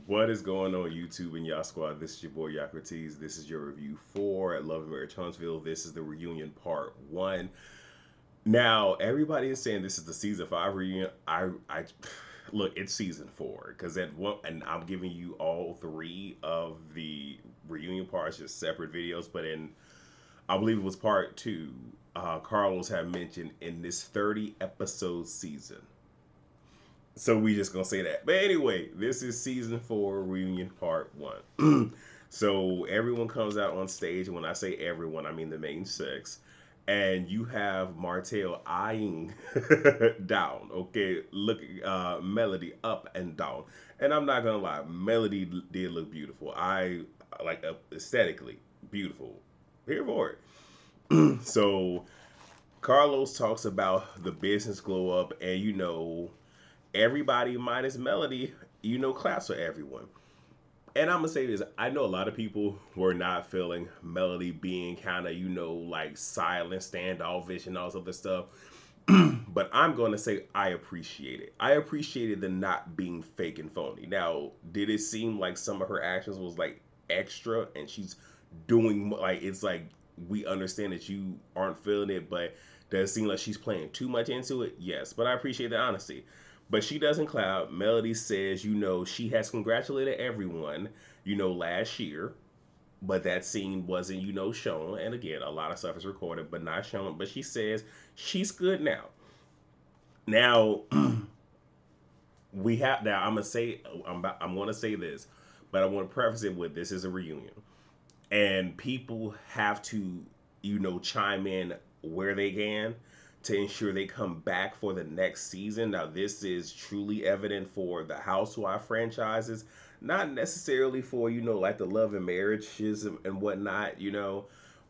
What is going on, YouTube and y'all squad? This is your boy Yocrates. This is your review for Love and Marriage Huntsville. This is the reunion part one. Now, everybody is saying this is the season five reunion. I look, it's season four because at one, and I'm giving you all three of the reunion parts, just separate videos. But in, I believe it was part two. Carlos had mentioned in this 30 episode season. So we just gonna say that. But anyway, this is season four reunion part one. So everyone comes out on stage, and when I say everyone, I mean the main six. And you have Martell eyeing down, okay, looking Melody up and down. And I'm not gonna lie, Melody did look beautiful. I like aesthetically beautiful. Here for it. So Carlos talks about the business glow up, and everybody minus Melody, claps for everyone. And I'm gonna say this: I know a lot of people were not feeling Melody being kind of, like silent, standoffish, and all this other stuff. But I'm gonna say I appreciate it. I appreciated the not being fake and phony. Now, did it seem like some of her actions was like extra, and she's doing like it's like we understand that you aren't feeling it, but does it seem like she's playing too much into it? Yes, but I appreciate the honesty. But she doesn't cloud. Melody says, she has congratulated everyone, last year, but that scene wasn't, shown. And again, a lot of stuff is recorded, but not shown. But she says she's good now. Now, we have, now I'm going to say, I'm going to say this, but I want to preface it with this is a reunion. And people have to, chime in where they can to ensure they come back for the next season. Now, this is truly evident for the Housewife franchises, not necessarily for, like the Love and Marriages and whatnot,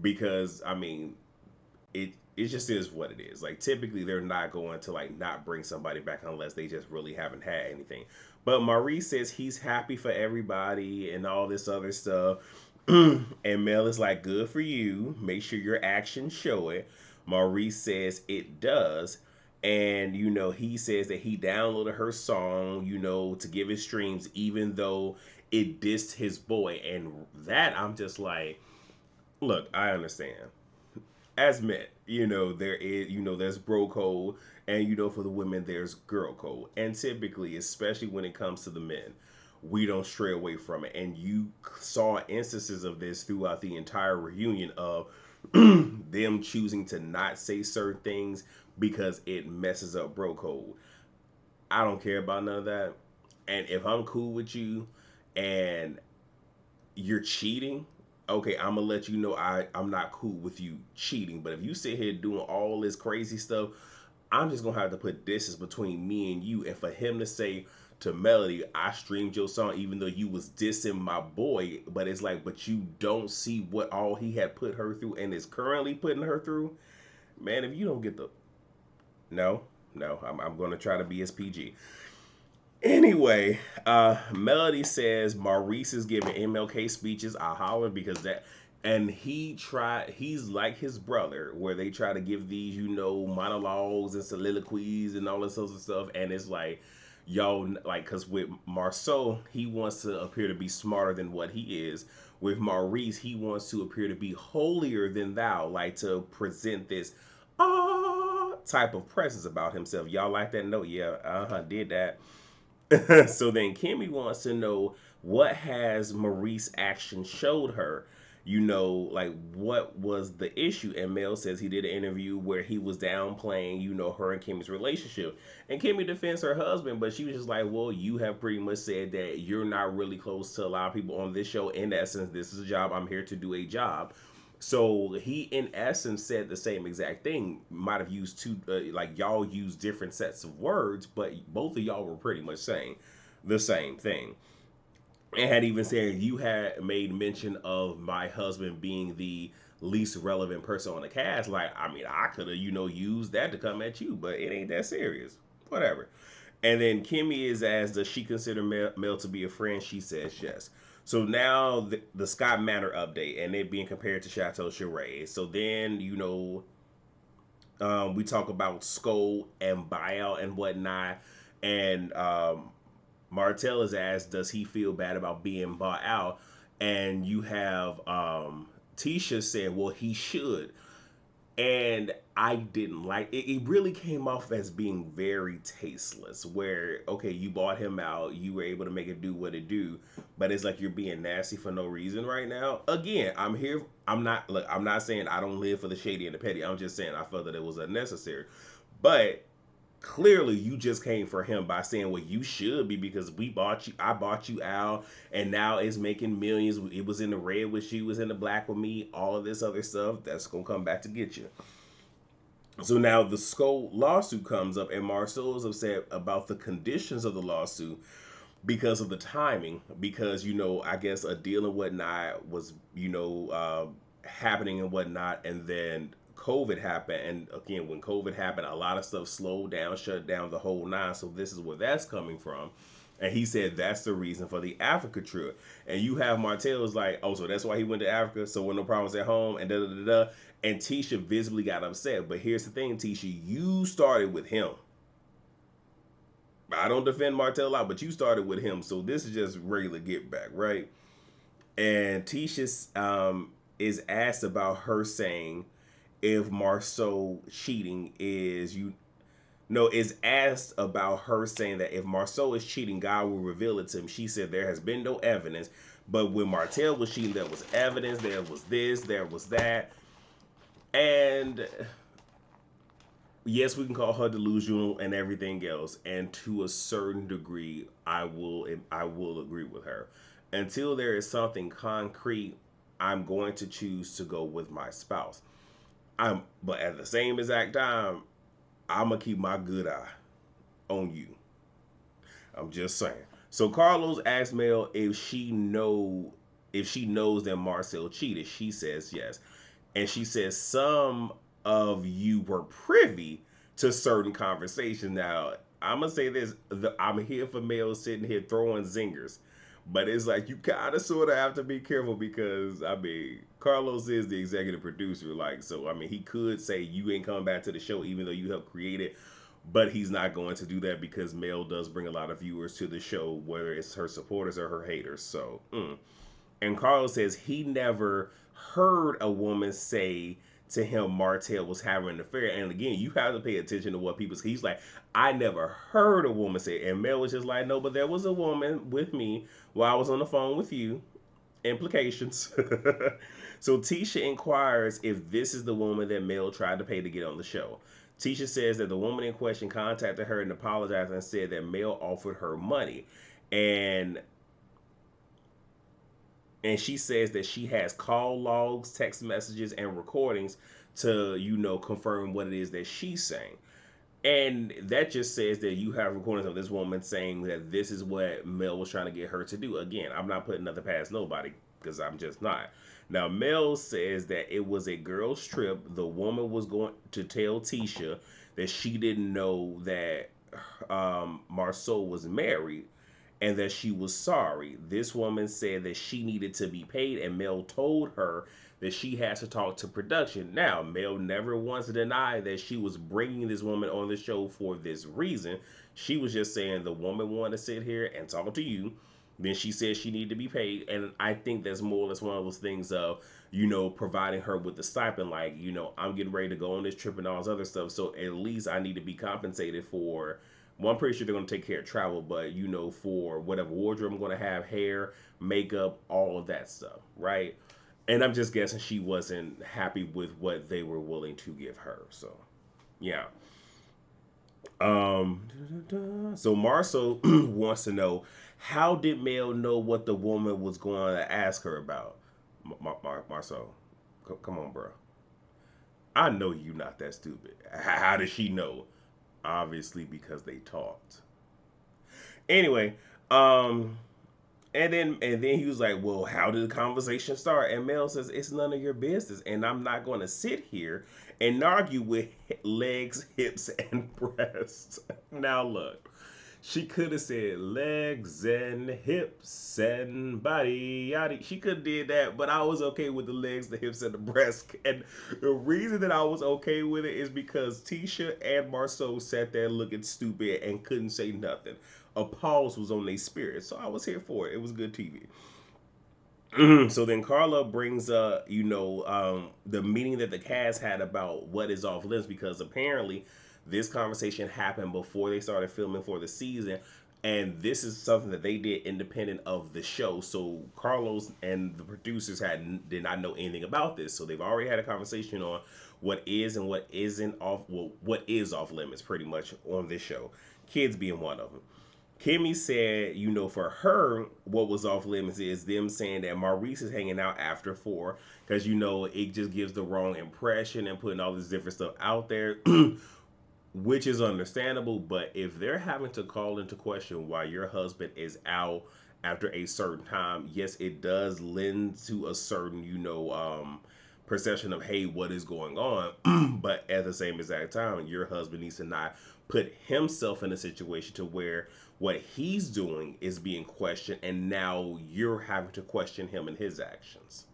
because I mean, it just is what it is. Like typically they're not going to like not bring somebody back unless they just really haven't had anything. But Maurice says he's happy for everybody and all this other stuff. And Mel is like, good for you. Make sure your actions show it. Maurice says it does. And, he says that he downloaded her song, to give his streams, even though it dissed his boy. And that I'm just like, look, I understand as men, there is, there's bro code, and for the women, there's girl code. And typically, especially when it comes to the men, we don't stray away from it. And you saw instances of this throughout the entire reunion of them choosing to not say certain things because it messes up bro code. I don't care about none of that. And if I'm cool with you and you're cheating, okay, I'm gonna let you know I'm not cool with you cheating. But if you sit here doing all this crazy stuff, I'm just gonna have to put distance between me and you. And for him to say to Melody, I streamed your song even though you was dissing my boy, but it's like, but you don't see what all he had put her through and is currently putting her through. Man, if you don't get the no, no, I'm gonna try to be as PG. Anyway, Melody says Maurice is giving MLK speeches. I holler because that, and he's like his brother, where they try to give these, monologues and soliloquies and all this other stuff. And it's like, y'all, like, because with Marceau, he wants to appear to be smarter than what he is. With Maurice, he wants to appear to be holier than thou, like to present this type of presence about himself. Y'all like that note? Yeah, did that. So then Kimmy wants to know what has Maurice action showed her. Like what was the issue? And Mel says he did an interview where he was downplaying, her and Kimmy's relationship. And Kimmy defends her husband, but she was just like, well, you have pretty much said that you're not really close to a lot of people on this show. In essence, this is a job. I'm here to do a job. So he, in essence, said the same exact thing. Might have used two, like y'all used different sets of words, but both of y'all were pretty much saying the same thing. And had even said you had made mention of my husband being the least relevant person on the cast. Like, I mean, I could have, used that to come at you, but it ain't that serious. Whatever. And then Kimmy is as does she consider Mel to be a friend? She says yes. So now the Scott Manor update and it being compared to Chateau Charest. So then we talk about Skull and buyout and whatnot, and Martell is asked, does he feel bad about being bought out? And you have Tisha saying, well, he should. And I didn't like it. It really came off as being very tasteless. Where okay, you bought him out, you were able to make it do what it do, but it's like you're being nasty for no reason right now. Again, I'm here. I'm not look. I'm not saying I don't live for the shady and the petty. I'm just saying I felt that it was unnecessary. But clearly you just came for him by saying, well, you should be because we bought you, I bought you out, and now it's making millions. It was in the red with you, was in the black with me, all of this other stuff that's gonna come back to get you. So now the Skull lawsuit comes up, and Marceau is upset about the conditions of the lawsuit because of the timing. Because I guess a deal and whatnot was happening and whatnot, and then COVID happened. And again, when COVID happened, a lot of stuff slowed down, shut down the whole nine. So this is where that's coming from. And he said that's the reason for the Africa trip. And you have Martell is like, oh, so that's why he went to Africa. So when no problems at home and da da da da. And Tisha visibly got upset. But here's the thing, Tisha, you started with him. I don't defend Martell a lot, but you started with him. So this is just regular get back, right? And Tisha is asked about her saying if Marceau cheating is you no, is asked about her saying that if Marceau is cheating, God will reveal it to him. She said there has been no evidence, but when Martell was cheating, there was evidence, there was this, there was that. And yes, we can call her delusional and everything else, and to a certain degree, I will agree with her. Until there is something concrete, I'm going to choose to go with my spouse. But at the same exact time, I'm gonna keep my good eye on you. I'm just saying. So Carlos asked Mel if she knows that Marcel cheated. She says yes, and she says some of you were privy to certain conversations. Now I'm gonna say this: I'm here for Mel sitting here throwing zingers, but it's like you kind of sort of have to be careful because I mean Carlos is the executive producer, like so. I mean he could say you ain't coming back to the show even though you helped create it, but he's not going to do that because Mel does bring a lot of viewers to the show, whether it's her supporters or her haters. So, and Carlos says he never heard a woman say to him Martell was having an affair. And again, you have to pay attention to what people say. He's like, I never heard a woman say it. And Mel was just like, no, but there was a woman with me while I was on the phone with you. Implications. So Tisha inquires if this is the woman that Mel tried to pay to get on the show. Tisha says that the woman in question contacted her and apologized and said that Mel offered her money. And she says that she has call logs, text messages, and recordings to, confirm what it is that she's saying. And that just says that you have recordings of this woman saying that this is what Mel was trying to get her to do. Again, I'm not putting nothing past nobody because I'm just not. Now, Mel says that it was a girl's trip. The woman was going to tell Tisha that she didn't know that Marceau was married and that she was sorry. This woman said that she needed to be paid, and Mel told her that she had to talk to production. Now, Mel never once denied that she was bringing this woman on the show for this reason. She was just saying the woman wanted to sit here and talk to you. Then she said she needed to be paid, and I think that's more or less one of those things of, providing her with the stipend, like, I'm getting ready to go on this trip and all this other stuff, so at least I need to be compensated for. Well, I'm pretty sure they're going to take care of travel, but, for whatever wardrobe I'm going to have, hair, makeup, all of that stuff, right? And I'm just guessing she wasn't happy with what they were willing to give her. So, yeah. So Marceau wants to know, how did Mel know what the woman was going to ask her about? Marceau, come on, bro. I know you not that stupid. How did she know? Obviously because they talked. Anyway, and then he was like, well, how did the conversation start? And Mel says, it's none of your business. And I'm not going to sit here and argue with legs, hips, and breasts. Now look, she could have said legs and hips and body, yada. She could have did that, but I was okay with the legs, the hips, and the breasts. And the reason that I was okay with it is because Tisha and Marceau sat there looking stupid and couldn't say nothing. a pause was on their spirit. So I was here for it. It was good TV. So then Carla brings up, the meeting that the cast had about what is off limits, because apparently this conversation happened before they started filming for the season, and this is something that they did independent of the show. So Carlos and the producers did not know anything about this, so they've already had a conversation on what is and what isn't off. Well, what is off limits, pretty much on this show. Kids being one of them. Kimmy said, for her, what was off limits is them saying that Maurice is hanging out after 4 because, it just gives the wrong impression and putting all this different stuff out there, which is understandable. But if they're having to call into question why your husband is out after a certain time, yes, it does lend to a certain, perception of, hey, what is going on? But at the same exact time, your husband needs to not put himself in a situation to where what he's doing is being questioned, and now you're having to question him and his actions.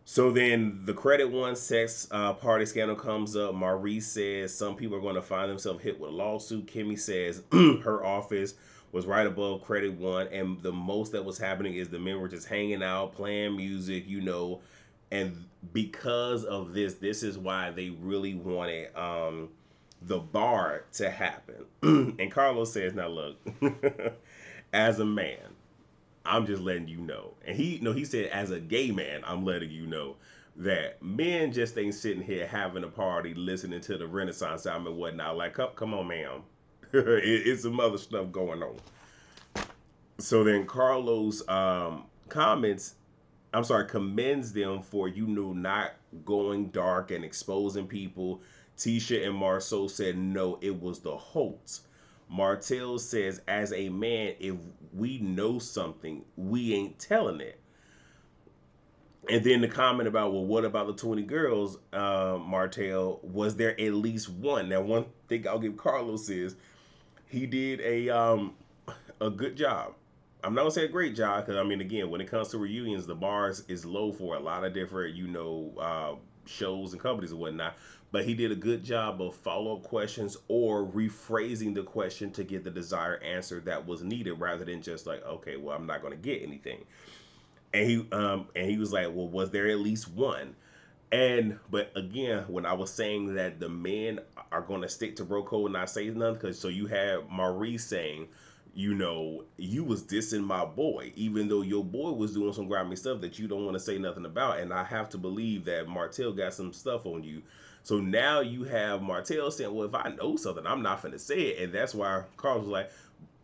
So then the credit one sex party scandal comes up. Maurice says some people are going to find themselves hit with a lawsuit. Kimmy says her office was right above credit one, and the most that was happening is the men were just hanging out, playing music, and because of this is why they really wanted the bar to happen. And Carlos says, now look, as a man, I'm just letting you know. And he said, as a gay man, I'm letting you know that men just ain't sitting here having a party, listening to the Renaissance album and whatnot. Like, come on, ma'am. It's some other stuff going on. So then Carlos comments, I'm sorry, commends them for, not going dark and exposing people. Tisha and Marceau said, no, it was the Holtz. Martell says, as a man, if we know something, we ain't telling it. And then the comment about, well, what about the 20 girls, Martell, was there at least one? Now, one thing I'll give Carlos is he did a good job. I'm not gonna say a great job because, I mean, again, when it comes to reunions, the bar is low for a lot of different shows and companies and whatnot. But he did a good job of follow up questions or rephrasing the question to get the desired answer that was needed, rather than just like, okay, well, I'm not gonna get anything. And he was like, well, was there at least one? And but again, when I was saying that the men are going to stick to bro code and not say nothing, because so you have Maurice saying, you was dissing my boy, even though your boy was doing some grimy stuff that you don't want to say nothing about. And I have to believe that Martell got some stuff on you. So now you have Martell saying, well, if I know something, I'm not finna say it. And that's why Carl was like,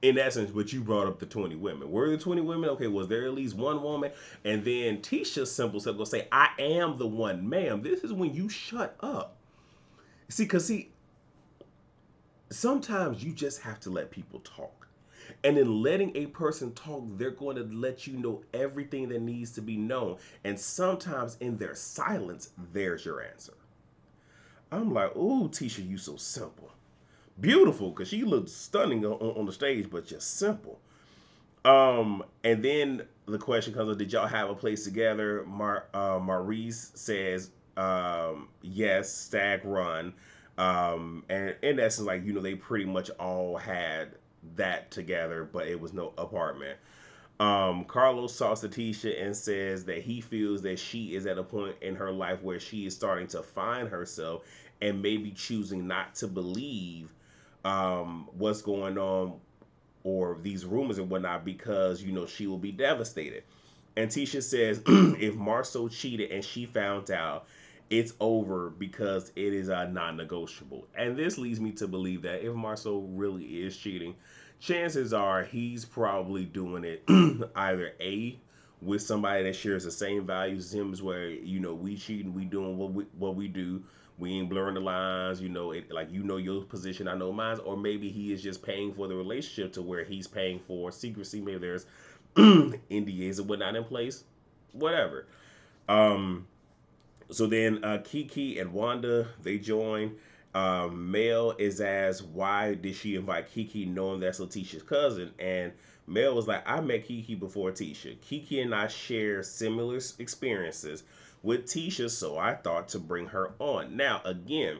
in essence, but you brought up the 20 women. Were the 20 women? Okay, was there at least one woman? And then Tisha's simple self will say, I am the one. Ma'am, this is when you shut up. See, sometimes you just have to let people talk. And in letting a person talk, they're going to let you know everything that needs to be known. And sometimes in their silence, there's your answer. I'm like, ooh, Tisha, you so simple. Beautiful, because she looked stunning on the stage, but just simple. And then the question comes up, did y'all have a place together? Maurice says, yes, stag run. And in essence, like, they pretty much all had that together, but it was no apartment. Carlos talks to Tisha and says that he feels that she is at a point in her life where she is starting to find herself and maybe choosing not to believe what's going on or these rumors and whatnot, because she will be devastated. And Tisha says if Marceau cheated and she found out, it's over because it is a non-negotiable. And this leads me to believe that if Marceau really is cheating, chances are he's probably doing it either A, with somebody that shares the same values as him, is where we cheating, we doing what we do, we ain't blurring the lines, like your position, I know mine. Or maybe he is just paying for the relationship to where he's paying for secrecy. Maybe there's NDAs and whatnot in place, whatever. Um, so then Kiki and Wanda, they join. Mel is asked, why did she invite Kiki knowing that's Letitia's cousin? And Mel was like, I met Kiki before Tisha. Kiki and I share similar experiences with Tisha, so I thought to bring her on. Now, again,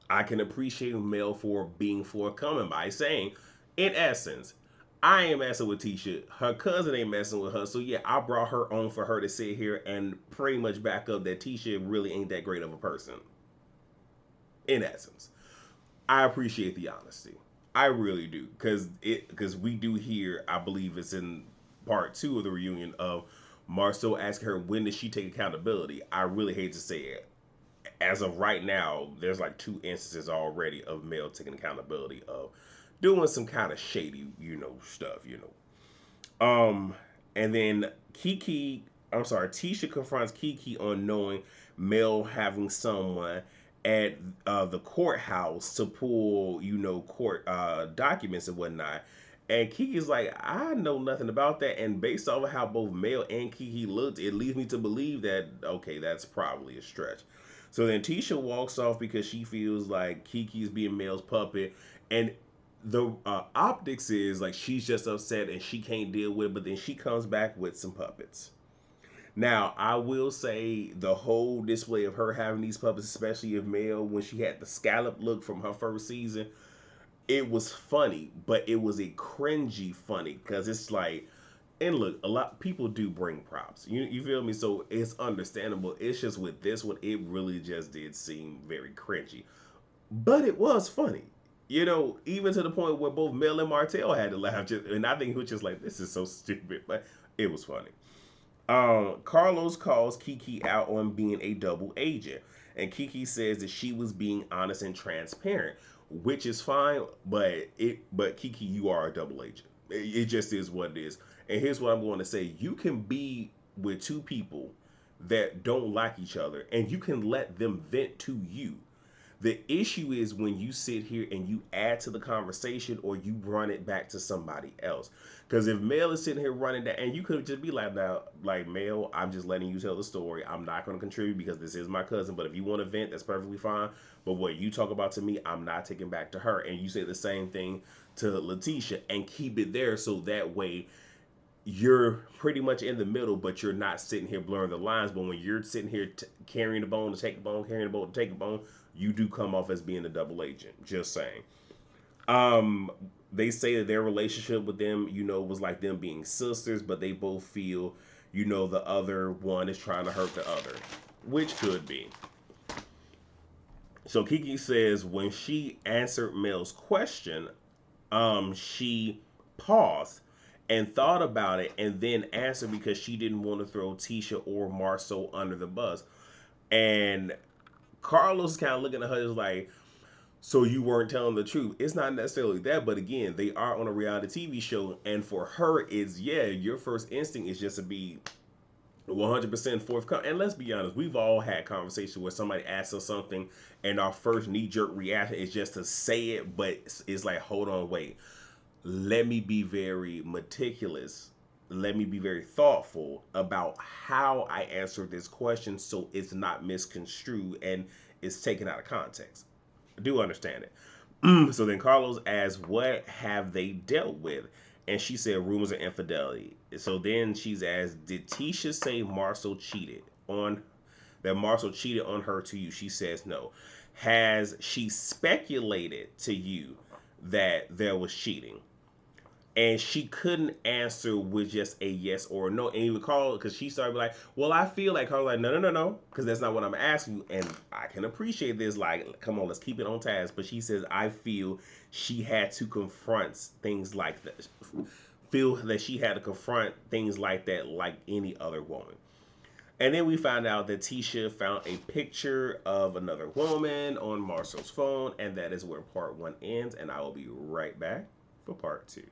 I can appreciate Mel for being forthcoming by saying, In essence, I ain't messing with Tisha. Her cousin ain't messing with her. So yeah, I brought her on for her to sit here and pretty much back up that Tisha really ain't that great of a person. In essence, I appreciate the honesty. I really do, because we do hear. I believe it's in part two of the reunion of Marceau asking her when does she take accountability. I really hate to say it. As of right now, there's like two instances already of Mel taking accountability of doing some kind of shady, stuff. And then Tisha confronts Kiki on knowing Mel having someone at the courthouse to pull, court documents and whatnot. And Kiki's like, I know nothing about that. And based off of how both Mel and Kiki looked, it leads me to believe that, okay, that's probably a stretch. So then Tisha walks off because she feels like Kiki's being Mel's puppet. And the optics is like she's just upset and she can't deal with it, but then she comes back with some puppets. Now, I will say the whole display of her having these puppets, especially of Mel when she had the scallop look from her first season, it was funny, but it was a cringy funny because it's like, and look, a lot of people do bring props. You feel me? So it's understandable. It's just with this one, it really just did seem very cringy, but it was funny. Even to the point where both Mel and Martell had to laugh, and I think he was just like, "This is so stupid," but it was funny. Carlos calls Kiki out on being a double agent, and Kiki says that she was being honest and transparent, which is fine. But Kiki, you are a double agent. It just is what it is. And here's what I'm going to say: you can be with two people that don't like each other, and you can let them vent to you. The issue is when you sit here and you add to the conversation or you run it back to somebody else. Because if Mel is sitting here running that, and you could just be like, now, like, Mel, I'm just letting you tell the story. I'm not going to contribute because this is my cousin. But if you want to vent, that's perfectly fine. But what you talk about to me, I'm not taking back to her. And you say the same thing to Letitia and keep it there so that way you're pretty much in the middle, but you're not sitting here blurring the lines. But when you're sitting here carrying the bone to take the bone, carrying the bone to take the bone, you do come off as being a double agent. Just saying. Um, they say that their relationship with them, was like them being sisters, but they both feel, the other one is trying to hurt the other, which could be. So Kiki says when she answered Mel's question, she paused and thought about it and then answered because she didn't want to throw Tisha or Marceau under the bus. And Carlos is kind of looking at her as like, so you weren't telling the truth. It's not necessarily that, but again, they are on a reality TV show, and for her, it's your first instinct is just to be 100% forthcoming. And let's be honest, we've all had conversations where somebody asks us something, and our first knee jerk reaction is just to say it, but it's like, hold on, wait, let me be very meticulous. Let me be very thoughtful about how I answer this question so it's not misconstrued and it's taken out of context. I do understand it. So then Carlos asks, what have they dealt with? And she said, rumors of infidelity. So then she's asked, did Tisha say Marcel cheated on her to you? She says no. Has she speculated to you that there was cheating? And she couldn't answer with just a yes or a no. And you recall, because she started like, well, I feel like, Carl, like, no, because that's not what I'm asking you. And I can appreciate this. Like, come on, let's keep it on task. But she says, I feel she had to confront things like that. Feel that she had to confront things like that, like any other woman. And then we found out that Tisha found a picture of another woman on Marcel's phone. And that is where part one ends. And I will be right back for part two.